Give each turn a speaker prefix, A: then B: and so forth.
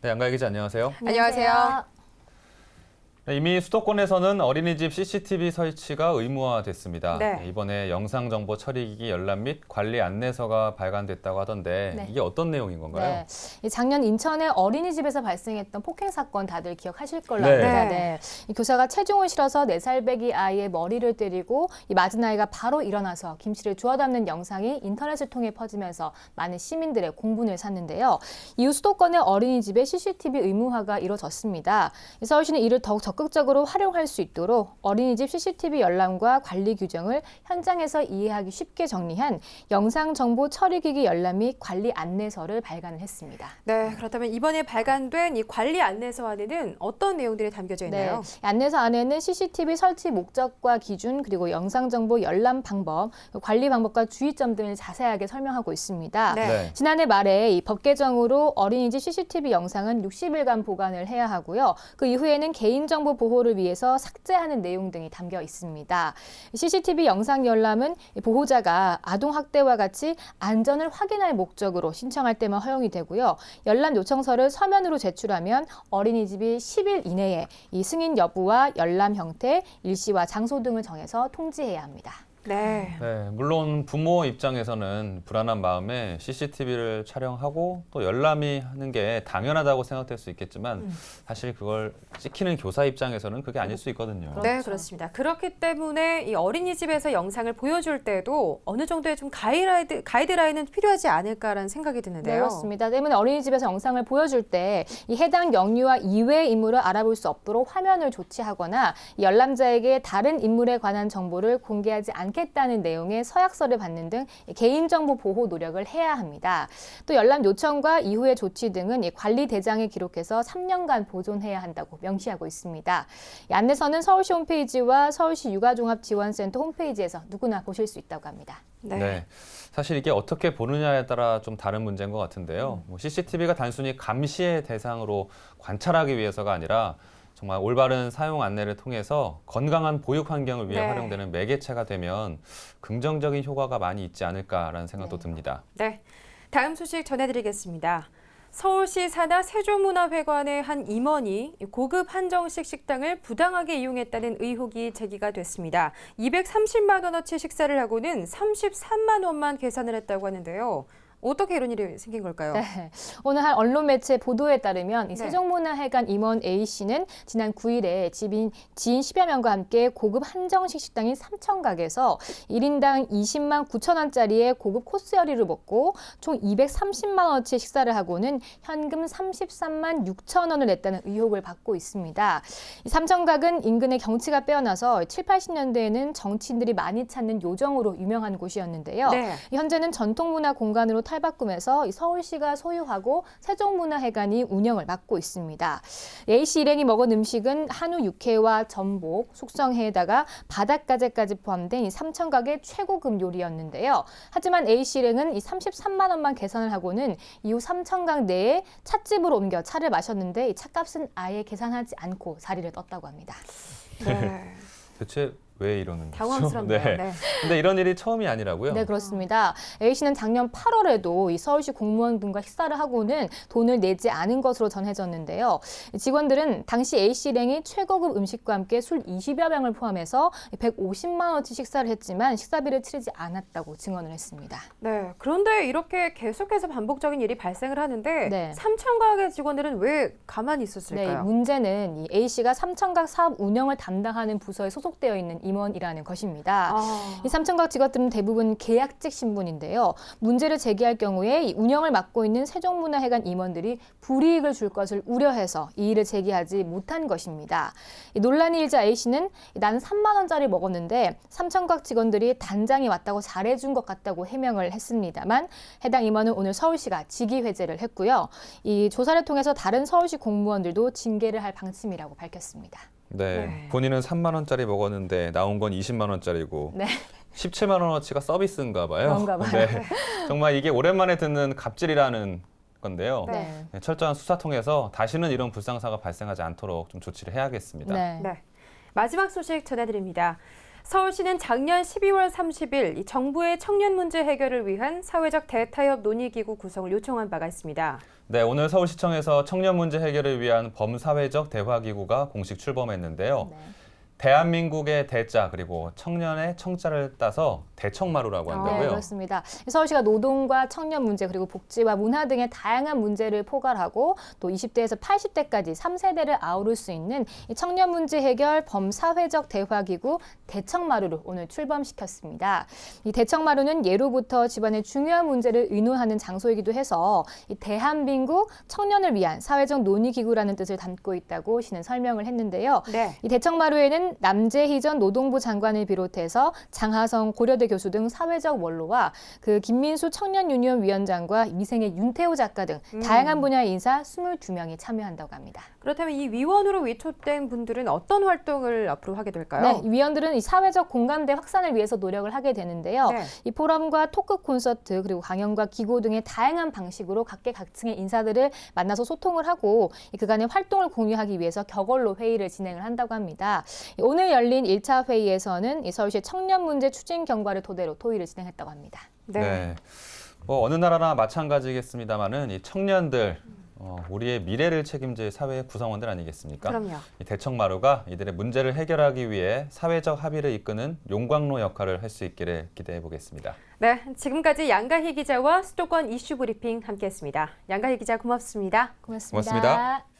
A: 네, 양가희 기자 안녕하세요.
B: 안녕하세요.
A: 네, 이미 수도권에서는 어린이집 CCTV 설치가 의무화됐습니다.
B: 네.
A: 이번에 영상정보 처리기기 열람 및 관리 안내서가 발간됐다고 하던데
B: 네.
A: 이게 어떤 내용인 건가요?
C: 네. 작년 인천의 어린이집에서 발생했던 폭행 사건 다들 기억하실 걸로
A: 네.
C: 압니다.
B: 네.
C: 네. 이 교사가 체중을 실어서 4살배기 아이의 머리를 때리고 이 맞은 아이가 바로 일어나서 김치를 주워 담는 영상이 인터넷을 통해 퍼지면서 많은 시민들의 공분을 샀는데요. 이후 수도권의 어린이집에 CCTV 의무화가 이뤄졌습니다. 서울시는 이를 더욱 적극적으로 활용할 수 있도록 어린이집 CCTV 열람과 관리 규정을 현장에서 이해하기 쉽게 정리한 영상정보 처리기기 열람 및 관리 안내서를 발간을 했습니다.
B: 네, 그렇다면 이번에 발간된 이 관리 안내서 안에는 어떤 내용들이 담겨져 있나요?
C: 네, 안내서 안에는 CCTV 설치 목적과 기준, 그리고 영상정보 열람 방법, 관리 방법과 주의점 등을 자세하게 설명하고 있습니다.
B: 네.
C: 지난해 말에 이 법 개정으로 어린이집 CCTV 영상은 60일간 보관을 해야 하고요. 그 이후에는 개인정보 보호를 위해서 삭제하는 내용 등이 담겨 있습니다. CCTV 영상 열람은 보호자가 아동학대와 같이 안전을 확인할 목적으로 신청할 때만 허용이 되고요. 열람 요청서를 서면으로 제출하면 어린이집이 10일 이내에 이 승인 여부와 열람 형태, 일시와 장소 등을 정해서 통지해야 합니다.
B: 네.
A: 네, 물론 부모 입장에서는 불안한 마음에 CCTV를 촬영하고 또 열람이 하는 게 당연하다고 생각될 수 있겠지만 사실 그걸 찍히는 교사 입장에서는 그게 아닐 수 있거든요.
B: 네, 그렇습니다. 그렇기 때문에 이 어린이집에서 영상을 보여줄 때도 어느 정도의 좀 가이드라인은 필요하지 않을까라는 생각이 드는데요.
C: 네, 그렇습니다. 때문에 어린이집에서 영상을 보여줄 때 이 해당 영유아 이외의 인물을 알아볼 수 없도록 화면을 조치하거나 이 열람자에게 다른 인물에 관한 정보를 공개하지 않겠다는 내용의 서약서를 받는 등 개인정보 보호 노력을 해야 합니다. 또 열람 요청과 이후의 조치 등은 이 관리 대장에 기록해서 3년간 보존해야 한다고 명시하고 있습니다. 이 안내서는 서울시 홈페이지와 서울시 육아종합지원센터 홈페이지에서 누구나 보실 수 있다고 합니다.
A: 네. 사실 이게 어떻게 보느냐에 따라 좀 다른 문제인 것 같은데요. CCTV가 단순히 감시의 대상으로 관찰하기 위해서가 아니라 정말 올바른 사용 안내를 통해서 건강한 보육 환경을 위해
B: 네.
A: 활용되는 매개체가 되면 긍정적인 효과가 많이 있지 않을까라는 생각도 듭니다.
B: 네. 다음 소식 전해드리겠습니다. 서울시 산하 세종문화회관의 한 임원이 고급 한정식 식당을 부당하게 이용했다는 의혹이 제기가 됐습니다. 230만 원어치 식사를 하고는 33만 원만 계산을 했다고 하는데요. 어떻게 이런 일이 생긴 걸까요?
C: 네. 오늘 한 언론 매체 보도에 따르면 이
B: 네.
C: 세종문화회관 임원 A씨는 지난 9일에 지인 10여 명과 함께 고급 한정식 식당인 삼천각에서 1인당 20만 9천 원짜리의 고급 코스 요리를 먹고 총 230만 원어치 식사를 하고는 현금 33만 6천 원을 냈다는 의혹을 받고 있습니다. 이 삼천각은 인근의 경치가 빼어나서 7, 80년대에는 정치인들이 많이 찾는 요정으로 유명한 곳이었는데요.
B: 네.
C: 현재는 전통문화 공간으로 탈바꿈해서 서울시가 소유하고 세종문화회관이 운영을 맡고 있습니다. A씨 일행이 먹은 음식은 한우 육회와 전복, 숙성회에다가 바닷가재까지 포함된 이 삼천각의 최고급 요리였는데요. 하지만 A씨 일행은 이 33만 원만 계산을 하고는 이후 삼천각 내에 찻집으로 옮겨 차를 마셨는데 이 차값은 아예 계산하지 않고 자리를 떴다고 합니다.
B: 네.
A: 대체 왜 이러는 거죠?
B: 당황스럽네요.
A: 네.
B: 네.
A: 근데 이런 일이 처음이 아니라고요?
C: 네, 그렇습니다. A씨는 작년 8월에도 이 서울시 공무원 등과 식사를 하고는 돈을 내지 않은 것으로 전해졌는데요. 직원들은 당시 A씨 일행이 최고급 음식과 함께 술 20여 병을 포함해서 150만 원어치 식사를 했지만 식사비를 치르지 않았다고 증언을 했습니다.
B: 네. 그런데 이렇게 계속해서 반복적인 일이 발생을 하는데
C: 네.
B: 삼천각의 직원들은 왜 가만히
C: 네, 이
B: 있었을까요?
C: 문제는 이 A씨가 삼천각 사업 운영을 담당하는 부서에 소속되어 있는 임원이라는 것입니다. 이 삼천각 직원들은 대부분 계약직 신분인데요. 문제를 제기할 경우에 이 운영을 맡고 있는 세종문화회관 임원들이 불이익을 줄 것을 우려해서 이 일을 제기하지 못한 것입니다. 이 논란이 일자 A씨는 나는 3만 원짜리 먹었는데 삼천각 직원들이 단장이 왔다고 잘해준 것 같다고 해명을 했습니다만 해당 임원은 오늘 서울시가 직위회제를 했고요. 이 조사를 통해서 다른 서울시 공무원들도 징계를 할 방침이라고 밝혔습니다.
A: 네.
B: 네.
A: 본인은 3만 원짜리 먹었는데 나온 건 20만 원짜리고
C: 네.
A: 17만 원어치가 서비스인가 봐요.
C: 그런가 봐요.
A: 네. 정말 이게 오랜만에 듣는 갑질이라는 건데요.
C: 네.
A: 네, 철저한 수사 통해서 다시는 이런 불상사가 발생하지 않도록 좀 조치를 해야겠습니다.
C: 네.
B: 네. 마지막 소식 전해드립니다. 서울시는 작년 12월 30일 이 정부의 청년 문제 해결을 위한 사회적 대타협 논의기구 구성을 요청한 바가 있습니다.
A: 네, 오늘 서울시청에서 청년 문제 해결을 위한 범사회적 대화기구가 공식 출범했는데요.
C: 네.
A: 대한민국의 대자 그리고 청년의 청자를 따서 대청마루라고
C: 네,
A: 한다고요.
C: 그렇습니다. 서울시가 노동과 청년 문제 그리고 복지와 문화 등의 다양한 문제를 포괄하고 또 20대에서 80대까지 3세대를 아우를 수 있는 이 청년 문제 해결 범사회적 대화기구 대청마루를 오늘 출범시켰습니다. 이 대청마루는 예로부터 집안의 중요한 문제를 의논하는 장소이기도 해서 이 대한민국 청년을 위한 사회적 논의기구라는 뜻을 담고 있다고 시는 설명을 했는데요.
B: 네.
C: 이 대청마루에는 남재희 전 노동부 장관을 비롯해서 장하성 고려대 교수 등 사회적 원로와 그 김민수 청년유니온 위원장과 미생의 윤태호 작가 등 다양한 분야의 인사 22명이 참여한다고 합니다.
B: 그렇다면 이 위원으로 위촉된 분들은 어떤 활동을 앞으로 하게 될까요?
C: 네, 이 위원들은 이 사회적 공감대 확산을 위해서 노력을 하게 되는데요.
B: 네.
C: 이 포럼과 토크 콘서트 그리고 강연과 기고 등의 다양한 방식으로 각계각층의 인사들을 만나서 소통을 하고 이 그간의 활동을 공유하기 위해서 격언로 회의를 진행을 한다고 합니다. 오늘 열린 1차 회의에서는 이 서울시 청년 문제 추진 경과를 토대로 토의를 진행했다고 합니다.
B: 네.
A: 뭐 어느 나라나 마찬가지겠습니다만은 이 청년들 우리의 미래를 책임질 사회 구성원들 아니겠습니까?
B: 그럼요.
A: 이 대청마루가 이들의 문제를 해결하기 위해 사회적 합의를 이끄는 용광로 역할을 할 수 있기를 기대해 보겠습니다.
B: 네, 지금까지 양가희 기자와 수도권 이슈 브리핑 함께했습니다. 양가희 기자 고맙습니다.
C: 고맙습니다.
A: 고맙습니다.